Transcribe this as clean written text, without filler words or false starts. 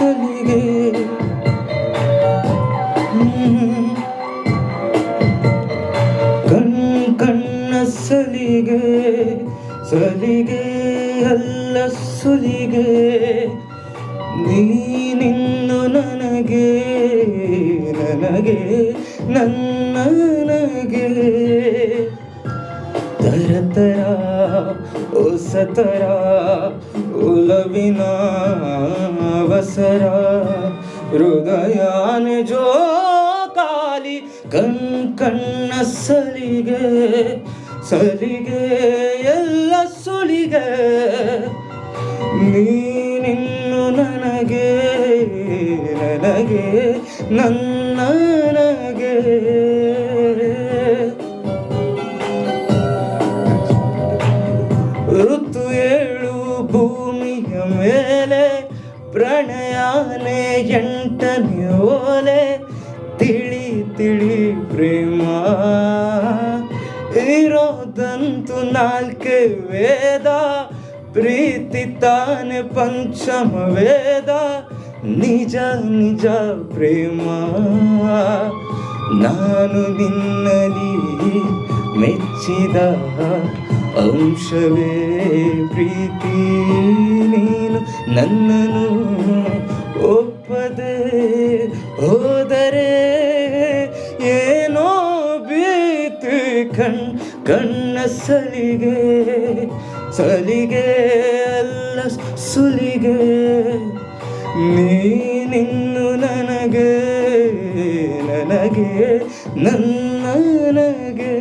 ಸಲಿಗೆ ಕಣ್ಣ ಸಲಿಗೆ ಸಲಿಗೆ ಅಲ್ಲ ಸುಲಿಗೆ ನೀನಿನ್ನು ನನಗೆ ನನಗೆ ನನಗೆ ತರತರ ಹೊಸತರ ಒಲವಿನ ಅವಸರ ಹೃದಯನೆ ಜೋಕಾಲಿ ಕಣ್ಣ ಸಲಿಗೆ ಸಲಿಗೆ ಎಲ್ಲ ಸುಲಿಗೆ ನೀನಿನ್ನು ನನಗೆ ನನಗೆ ನನಗೆ ಋತು ಏಳು ಭೂಮಿಯ ಮೇಲೆ ಪ್ರಣಯನೇ ಎಂಟನೇ ಓಲೆ ತಿಳಿ ತಿಳಿ ಪ್ರೇಮ ಇರೋದಂತೂ ನಾಲ್ಕೆ ವೇದ ಪ್ರೀತಿ ತಾನೆ ಪಂಚಮ ವೇದ ನಿಜ ನಿಜ ಪ್ರೇಮ ನಾನು ನಿನ್ನಲಿ ಮೆಚ್ಚಿದ ಅಂಶವೇ ಪ್ರೀತಿ ನೀನು ನನ್ನನ್ನು ಒಪ್ಪದೆ ಹೋದರೆ ಏನೋ ಭೀತಿ ಕಣ್ಣ ಸಲಿಗೆ ಸಲಿಗೆ ಅಲ್ಲ ಸುಲಿಗೆ ನೀನಿನ್ನು ನನಗೆ ನನಗೆ ನನಗೆ